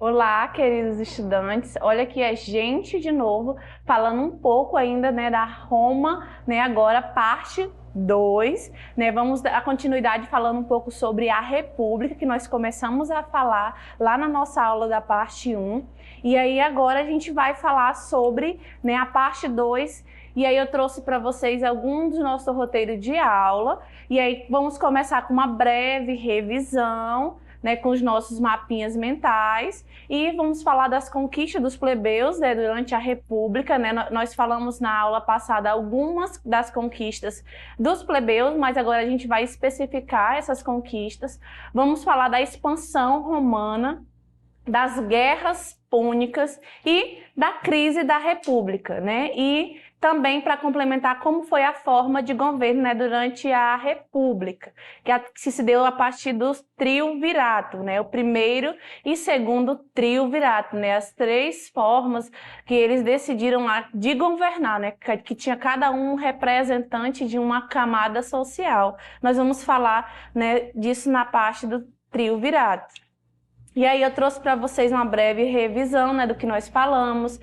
Olá, queridos estudantes. Olha aqui a gente de novo falando um pouco ainda, da Roma, agora parte 2, Vamos dar continuidade falando um pouco sobre a República, que nós começamos a falar lá na nossa aula da parte 1. E aí agora a gente vai falar sobre, a parte 2. E aí eu trouxe para vocês alguns do nosso roteiro de aula. E aí vamos começar com uma breve revisão, com os nossos mapinhas mentais, e vamos falar das conquistas dos plebeus, durante a República. Nós falamos na aula passada algumas das conquistas dos plebeus, mas agora a gente vai especificar essas conquistas. Vamos falar da expansão romana, das guerras púnicas e da crise da República, E também para complementar como foi a forma de governo, durante a República, que se deu a partir do triunvirato, o primeiro e segundo triunvirato, as três formas que eles decidiram de governar, que tinha cada um representante de uma camada social. Nós vamos falar, disso na parte do triunvirato. E aí eu trouxe para vocês uma breve revisão, do que nós falamos,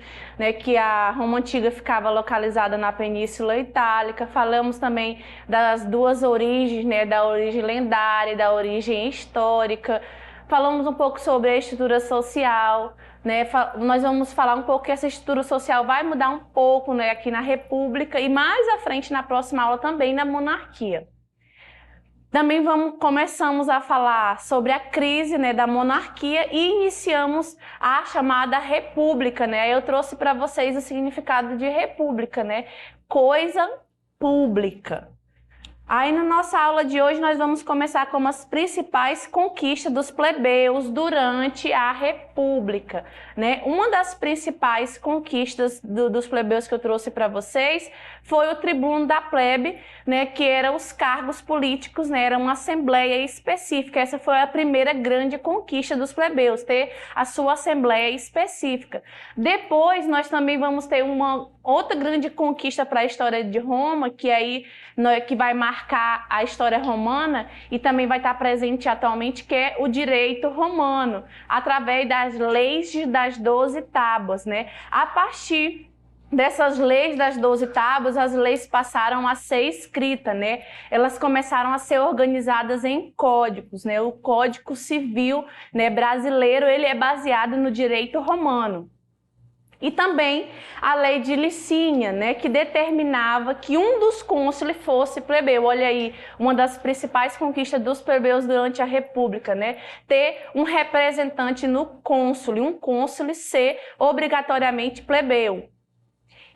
que a Roma Antiga ficava localizada na Península Itálica. Falamos também das duas origens, da origem lendária e da origem histórica. Falamos um pouco sobre a estrutura social, Nós vamos falar um pouco que essa estrutura social vai mudar um pouco, aqui na República e mais à frente na próxima aula também na monarquia. Também começamos a falar sobre a crise, da monarquia e iniciamos a chamada república, Eu trouxe para vocês o significado de república, Coisa pública. Aí na nossa aula de hoje nós vamos começar com as principais conquistas dos plebeus durante a República, Uma das principais conquistas dos plebeus que eu trouxe para vocês foi o tribuno da plebe, que eram os cargos políticos, era uma assembleia específica. Essa foi a primeira grande conquista dos plebeus, ter a sua assembleia específica. Depois nós também vamos ter uma outra grande conquista para a história de Roma, que vai marcar a história romana e também vai estar presente atualmente, que é o direito romano, através das leis das 12 tábuas, A partir dessas leis das 12 tábuas, as leis passaram a ser escritas, Elas começaram a ser organizadas em códigos, O Código Civil, brasileiro, ele é baseado no direito romano. E também a lei de Licínia, que determinava que um dos cônsules fosse plebeu. Olha aí, uma das principais conquistas dos plebeus durante a República, Ter um representante no cônsul, um cônsul ser obrigatoriamente plebeu.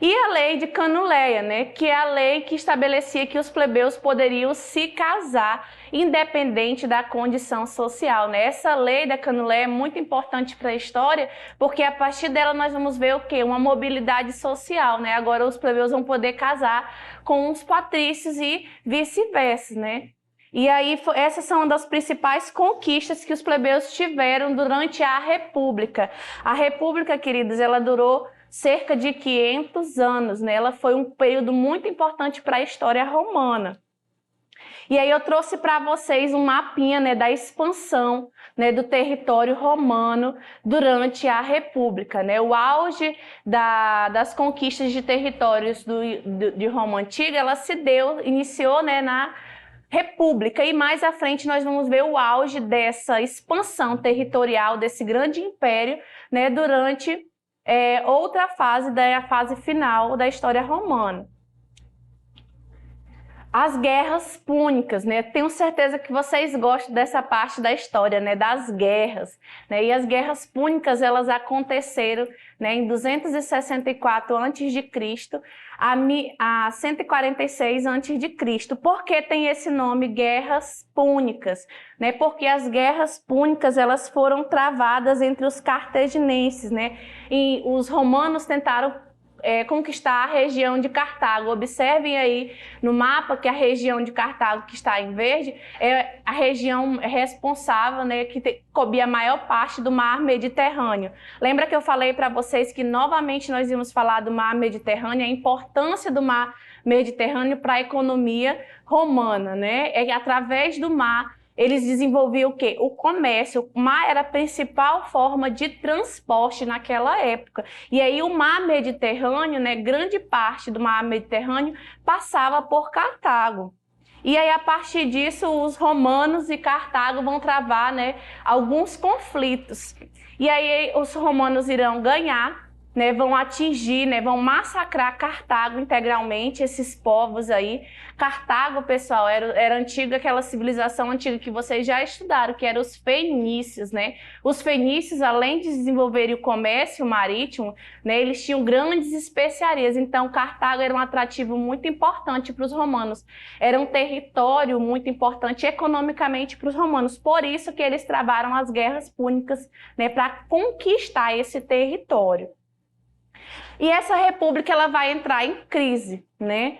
E a lei de Canuleia, que é a lei que estabelecia que os plebeus poderiam se casar independente da condição social, Essa lei da Canuleia é muito importante para a história, porque a partir dela nós vamos ver o quê? Uma mobilidade social, Agora os plebeus vão poder casar com os patrícios e vice-versa, E aí, essas são uma das principais conquistas que os plebeus tiveram durante a República. A República, queridos, ela durou cerca de 500 anos, Ela foi um período muito importante para a história romana. E aí eu trouxe para vocês um mapinha, da expansão, do território romano durante a República, O auge das conquistas de territórios de Roma Antiga, ela iniciou, na República, e mais à frente nós vamos ver o auge dessa expansão territorial, desse grande império, durante outra fase, a fase final da história romana. As guerras púnicas, Tenho certeza que vocês gostam dessa parte da história, das guerras, E as guerras púnicas, elas aconteceram, em 264 a.C. a 146 a.C. Por que tem esse nome, guerras púnicas? Porque as guerras púnicas, elas foram travadas entre os cartaginenses, E os romanos tentaram conquistar a região de Cartago. Observem aí no mapa que a região de Cartago, que está em verde, é a região responsável, que cobria a maior parte do mar Mediterrâneo. Lembra que eu falei para vocês que novamente nós íamos falar do mar Mediterrâneo, a importância do mar Mediterrâneo para a economia romana, É através do mar eles desenvolviam o quê? O comércio. O mar era a principal forma de transporte naquela época. E aí o mar Mediterrâneo, né, grande parte do mar Mediterrâneo passava por Cartago. E aí, a partir disso, os romanos e Cartago vão travar, né, alguns conflitos. E aí, os romanos irão ganhar, né, vão atingir, né, vão massacrar Cartago integralmente, esses povos aí. Cartago, pessoal, era antiga, aquela civilização antiga que vocês já estudaram, que eram os fenícios, né? Os fenícios, além de desenvolverem o comércio marítimo, né, eles tinham grandes especiarias. Então, Cartago era um atrativo muito importante para os romanos. Era um território muito importante economicamente para os romanos. Por isso que eles travaram as guerras púnicas, né, para conquistar esse território. E essa república ela vai entrar em crise, né?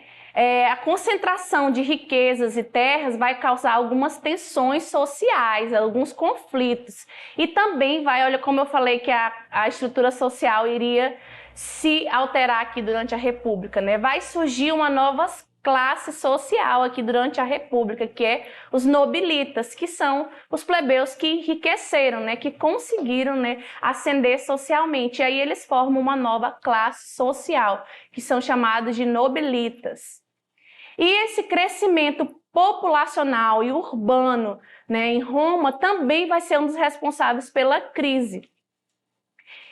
A concentração de riquezas e terras vai causar algumas tensões sociais, alguns conflitos. E também vai, olha como eu falei que a estrutura social iria se alterar aqui durante a República, né? Vai surgir uma nova classe social aqui durante a República, que é os nobilitas, que são os plebeus que enriqueceram, né, que conseguiram, né, ascender socialmente. E aí eles formam uma nova classe social, que são chamados de nobilitas. E esse crescimento populacional e urbano, né, em Roma também vai ser um dos responsáveis pela crise.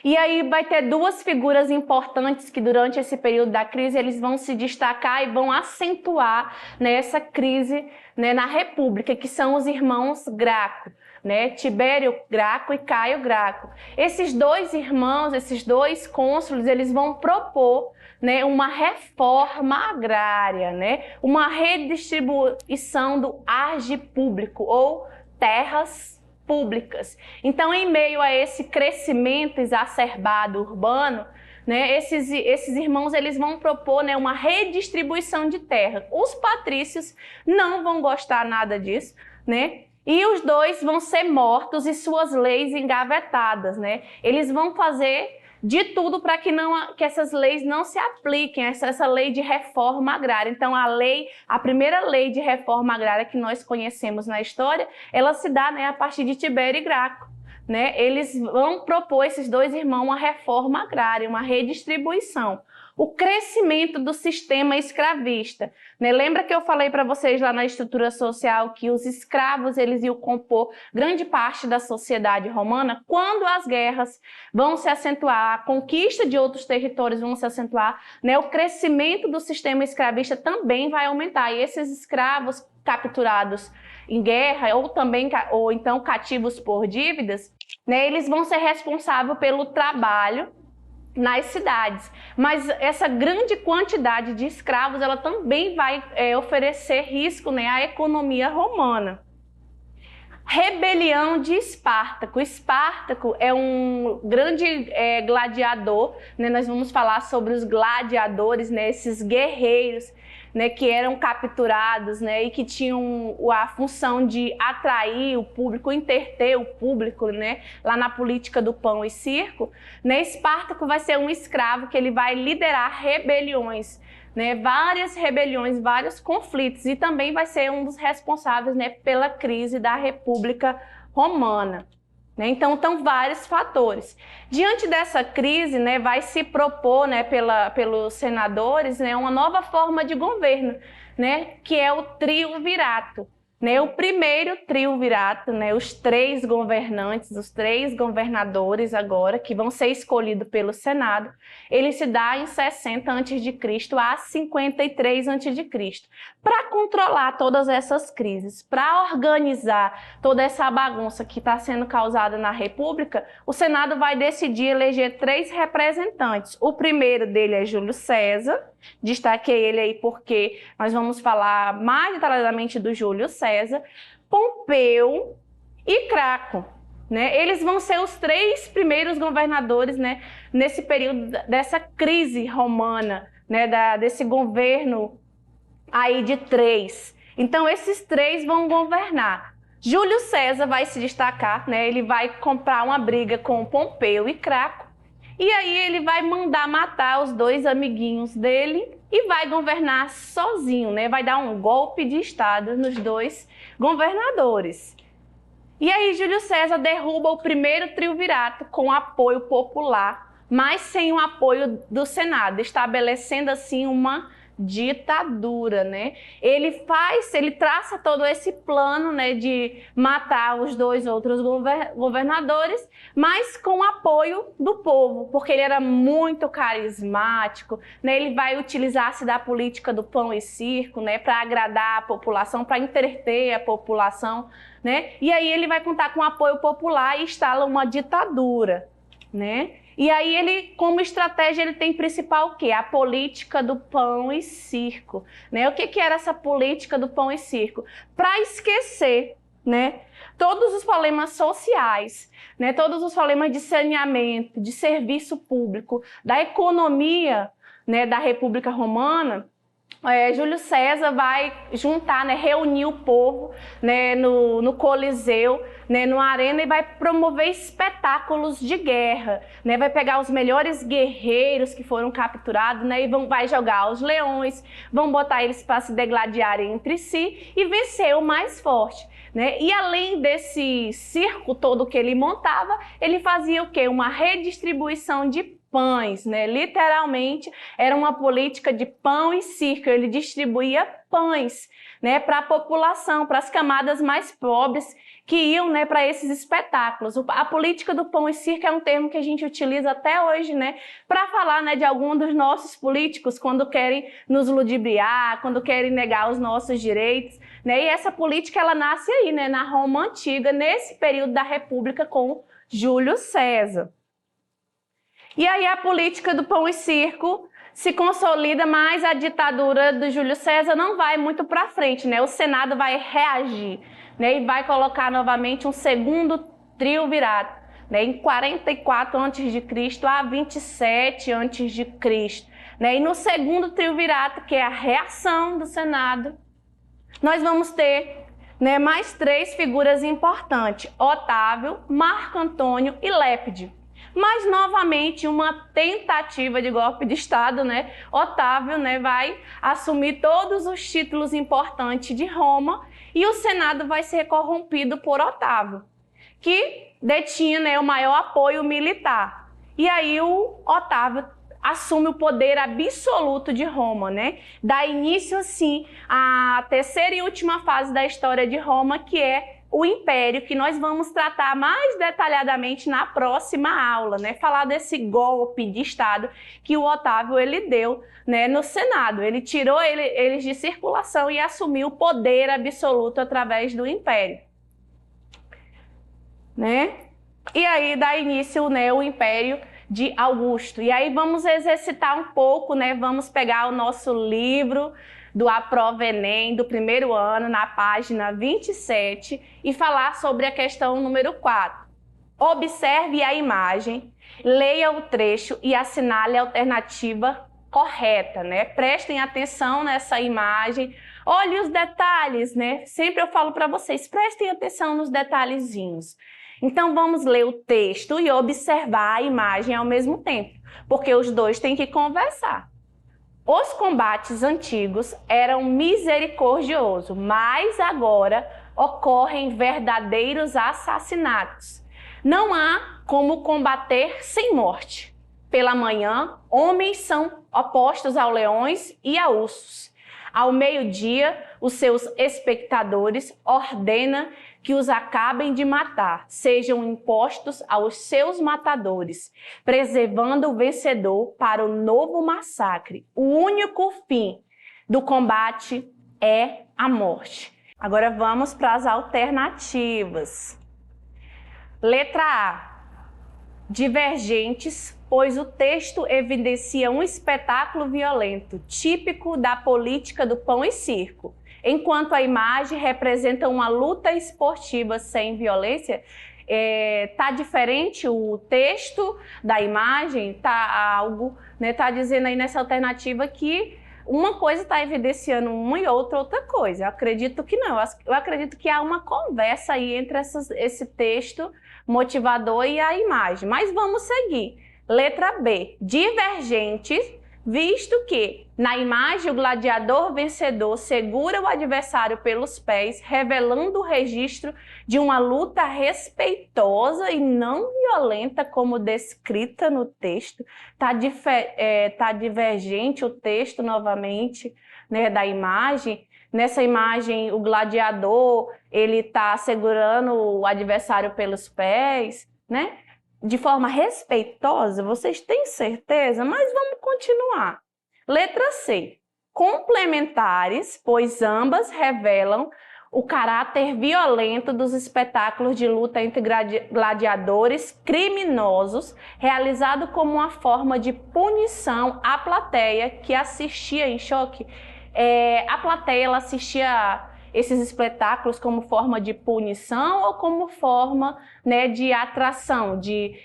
E aí vai ter duas figuras importantes que durante esse período da crise eles vão se destacar e vão acentuar, né, essa crise, né, na República, que são os irmãos Graco, né, Tibério Graco e Caio Graco. Esses dois irmãos, esses dois cônsules, eles vão propor, né, uma reforma agrária, né, uma redistribuição do arge público ou terras públicas. Então, em meio a esse crescimento exacerbado urbano, né, esses irmãos eles vão propor, né, uma redistribuição de terra. Os patrícios não vão gostar nada disso, né? E os dois vão ser mortos e suas leis engavetadas, né? Eles vão fazer de tudo para que essas leis não se apliquem, essa lei de reforma agrária. Então, a primeira lei de reforma agrária que nós conhecemos na história, ela se dá, né, a partir de Tibério e Graco, né? Eles vão propor, esses dois irmãos, uma reforma agrária, uma redistribuição. O crescimento do sistema escravista, né? Lembra que eu falei para vocês lá na estrutura social que os escravos eles iam compor grande parte da sociedade romana? Quando as guerras vão se acentuar, a conquista de outros territórios vão se acentuar, né? O crescimento do sistema escravista também vai aumentar. E esses escravos capturados em guerra ou então cativos por dívidas, né? Eles vão ser responsáveis pelo trabalho nas cidades, mas essa grande quantidade de escravos ela também vai oferecer risco, né, à economia romana. Rebelião de Espartaco. Espartaco é um grande gladiador, né? Nós vamos falar sobre os gladiadores, né? Esses guerreiros, né, que eram capturados, né, e que tinham a função de atrair o público, interter o público, né, lá na política do pão e circo, né? Espartaco vai ser um escravo que ele vai liderar rebeliões, né, várias rebeliões, vários conflitos, e também vai ser um dos responsáveis, né, pela crise da República Romana. Então, estão vários fatores. Diante dessa crise, né, vai se propor, né, pelos senadores, né, uma nova forma de governo, né, que é o triunvirato. Né, o primeiro triunvirato, né, os três governantes, os três governadores agora, que vão ser escolhidos pelo Senado, ele se dá em 60 a.C. a 53 a.C. Para controlar todas essas crises, para organizar toda essa bagunça que está sendo causada na República, o Senado vai decidir eleger 3 representantes. O primeiro dele é Júlio César. Destaquei ele aí porque nós vamos falar mais detalhadamente do Júlio César, Pompeu e Craco, né? Eles vão ser os 3 primeiros governadores, né, nesse período dessa crise romana, né, desse governo aí de 3. Então esses 3 vão governar. Júlio César vai se destacar, né? Ele vai comprar uma briga com Pompeu e Craco. E aí ele vai mandar matar os 2 amiguinhos dele e vai governar sozinho, né? Vai dar um golpe de estado nos 2 governadores. E aí Júlio César derruba o primeiro triunvirato com apoio popular, mas sem o apoio do Senado, estabelecendo assim uma ditadura, né? Ele traça todo esse plano, né, de matar os dois outros governadores, mas com apoio do povo, porque ele era muito carismático, né? Ele vai utilizar-se da política do pão e circo, né, para agradar a população, para entreter a população, né? E aí ele vai contar com apoio popular e instala uma ditadura, né? E aí ele, como estratégia, ele tem principal o quê? A política do pão e circo, né? O que era essa política do pão e circo? Para esquecer, né, todos os problemas sociais, né, todos os problemas de saneamento, de serviço público, da economia, né, da República Romana. Júlio César vai juntar, né, reunir o povo, né, no Coliseu, né, no arena, e vai promover espetáculos de guerra, né, vai pegar os melhores guerreiros que foram capturados, né, e vai jogar os leões, vão botar eles para se degladiarem entre si e vencer o mais forte, né? E além desse circo todo que ele montava, ele fazia o quê? Uma redistribuição de pães, né? Literalmente era uma política de pão e circo. Ele distribuía pães, né, para a população, para as camadas mais pobres que iam, né, para esses espetáculos. A política do pão e circo é um termo que a gente utiliza até hoje, né, para falar, né, de algum dos nossos políticos quando querem nos ludibriar, quando querem negar os nossos direitos, né? E essa política ela nasce aí, né, na Roma antiga, nesse período da República com Júlio César. E aí a política do pão e circo se consolida, mas a ditadura do Júlio César não vai muito para frente, né? O Senado vai reagir, né? E vai colocar novamente um segundo triunvirato, né? Em 44 a.C. a 27 a.C., né? E no segundo triunvirato, que é a reação do Senado, nós vamos ter, né, mais três figuras importantes: Otávio, Marco Antônio e Lépide. Mas, novamente, uma tentativa de golpe de Estado, né? Otávio, né, vai assumir todos os títulos importantes de Roma e o Senado vai ser corrompido por Otávio, que detinha, né, o maior apoio militar. E aí o Otávio assume o poder absoluto de Roma, né? Dá início, assim, à terceira e última fase da história de Roma, que é o Império, que nós vamos tratar mais detalhadamente na próxima aula, né? Falar desse golpe de Estado que o Otávio ele deu, né, no Senado. Ele tirou eles de circulação e assumiu o poder absoluto através do Império, né? E aí dá início, né, o Império de Augusto. E aí vamos exercitar um pouco, né? Vamos pegar o nosso livro do A Prova Enem do primeiro ano, na página 27, e falar sobre a questão número 4. Observe a imagem, leia o trecho e assinale a alternativa correta, né? Prestem atenção nessa imagem, olhe os detalhes, né? Sempre eu falo para vocês, prestem atenção nos detalhezinhos. Então vamos ler o texto e observar a imagem ao mesmo tempo, porque os dois têm que conversar. Os combates antigos eram misericordiosos, mas agora ocorrem verdadeiros assassinatos. Não há como combater sem morte. Pela manhã, homens são opostos aos leões e a ursos. Ao meio-dia, os seus espectadores ordenam que os acabem de matar, sejam impostos aos seus matadores, preservando o vencedor para o novo massacre. O único fim do combate é a morte. Agora vamos para as alternativas. Letra A. Divergentes, pois o texto evidencia um espetáculo violento, típico da política do pão e circo. Enquanto a imagem representa uma luta esportiva sem violência, tá diferente o texto da imagem, tá algo, né, tá dizendo aí nessa alternativa que uma coisa está evidenciando uma e outra coisa. Eu acredito que não, eu acredito que há uma conversa aí entre esse texto motivador e a imagem, mas vamos seguir. Letra B, divergentes visto que, na imagem, o gladiador vencedor segura o adversário pelos pés, revelando o registro de uma luta respeitosa e não violenta, como descrita no texto. Tá divergente o texto, novamente, né, da imagem. Nessa imagem, o gladiador, ele está segurando o adversário pelos pés, né? De forma respeitosa, vocês têm certeza? Mas vamos continuar. Letra C. Complementares, pois ambas revelam o caráter violento dos espetáculos de luta entre gladiadores criminosos, realizado como uma forma de punição à plateia que assistia em choque. A plateia ela assistia esses espetáculos como forma de punição ou como forma, né, de atração, de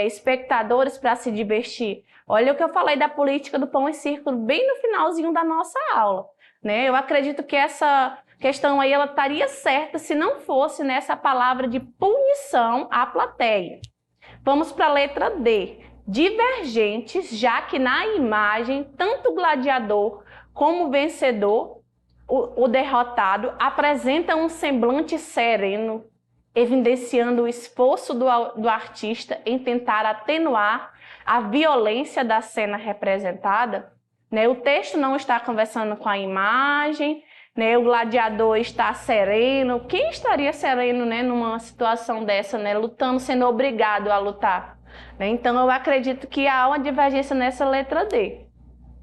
espectadores para se divertir? Olha o que eu falei da política do pão e circo bem no finalzinho da nossa aula, né? Eu acredito que essa questão aí ela estaria certa se não fosse nessa palavra de punição à plateia. Vamos para a letra D. Divergentes, já que na imagem tanto o gladiador como o vencedor, o derrotado, apresenta um semblante sereno, evidenciando o esforço do artista em tentar atenuar a violência da cena representada, né? O texto não está conversando com a imagem, né? O gladiador está sereno. Quem estaria sereno, né, numa situação dessa, né, lutando, sendo obrigado a lutar? Né? Então, eu acredito que há uma divergência nessa letra D.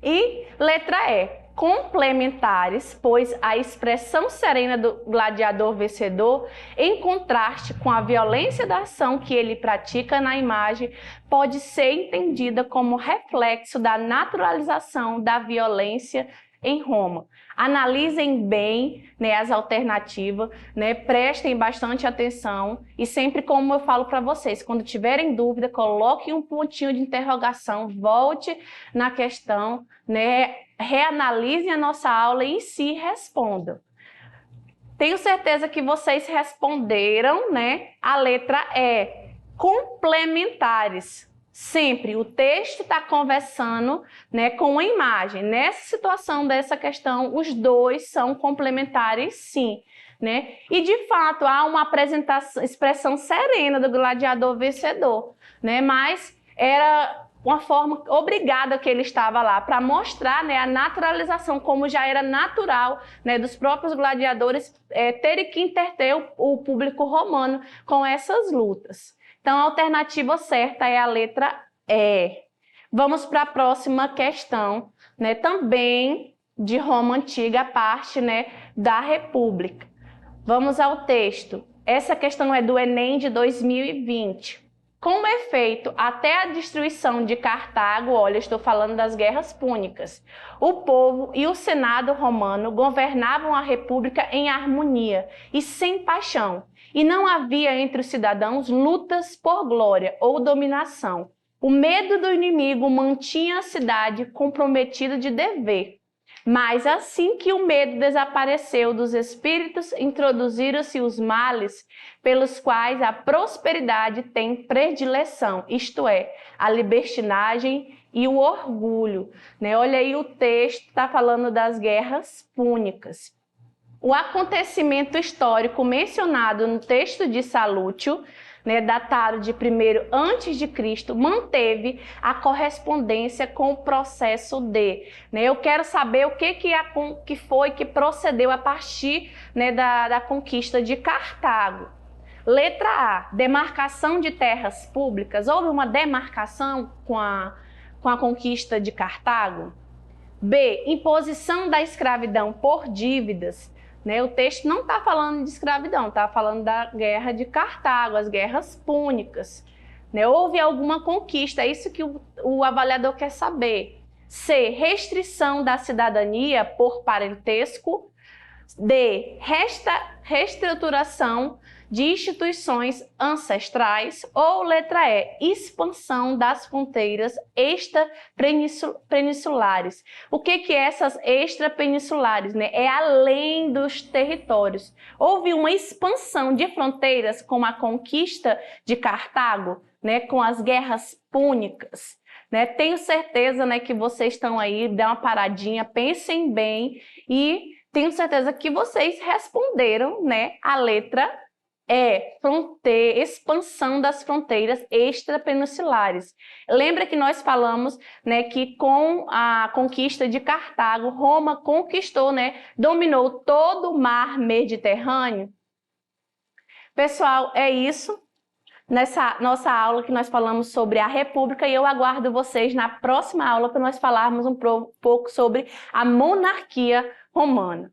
E letra E. Complementares, pois a expressão serena do gladiador vencedor, em contraste com a violência da ação que ele pratica na imagem, pode ser entendida como reflexo da naturalização da violência em Roma. Analisem bem, né, as alternativas, né, prestem bastante atenção e sempre, como eu falo para vocês, quando tiverem dúvida, coloquem um pontinho de interrogação, volte na questão, né, reanalisem a nossa aula e se respondam. Tenho certeza que vocês responderam, né, a letra E. Complementares. Sempre o texto está conversando, né, com a imagem. Nessa situação dessa questão, os dois são complementares, sim. Né? E, de fato, há uma expressão serena do gladiador vencedor, né? Mas era uma forma obrigada que ele estava lá para mostrar, né, a naturalização, como já era natural, né, dos próprios gladiadores terem que entreter o público romano com essas lutas. Então, a alternativa certa é a letra E. Vamos para a próxima questão, né, também de Roma Antiga, a parte, né, da República. Vamos ao texto. Essa questão é do Enem de 2020. Como efeito, até a destruição de Cartago, olha, estou falando das guerras púnicas, o povo e o Senado romano governavam a República em harmonia e sem paixão, e não havia entre os cidadãos lutas por glória ou dominação. O medo do inimigo mantinha a cidade comprometida de dever. Mas assim que o medo desapareceu dos espíritos, introduziram-se os males pelos quais a prosperidade tem predileção, isto é, a libertinagem e o orgulho. Né? Olha aí, o texto está falando das guerras púnicas. O acontecimento histórico mencionado no texto de Salúcio, né, datado de 1º a.C., manteve a correspondência com o processo D. Né? Eu quero saber o que foi que procedeu a partir, né, da conquista de Cartago. Letra A, demarcação de terras públicas. Houve uma demarcação com a conquista de Cartago? B, imposição da escravidão por dívidas. Né? O texto não está falando de escravidão, está falando da guerra de Cartago, as guerras púnicas. Né? Houve alguma conquista, é isso que o avaliador quer saber. C, restrição da cidadania por parentesco. D, reestruturação de instituições ancestrais. Ou letra E, expansão das fronteiras extrapeninsulares. O que é essas extrapeninsulares? Né? É além dos territórios. Houve uma expansão de fronteiras com a conquista de Cartago, né? Com as guerras púnicas. né? Tenho certeza, né, que vocês estão aí, dê uma paradinha, pensem bem e tenho certeza que vocês responderam, né, a letra expansão das fronteiras extrapeninsulares. Lembra que nós falamos, né, que com a conquista de Cartago, Roma conquistou, né, dominou todo o mar Mediterrâneo? Pessoal, é isso. Nessa nossa aula que nós falamos sobre a República, e eu aguardo vocês na próxima aula para nós falarmos um pouco sobre a monarquia romana.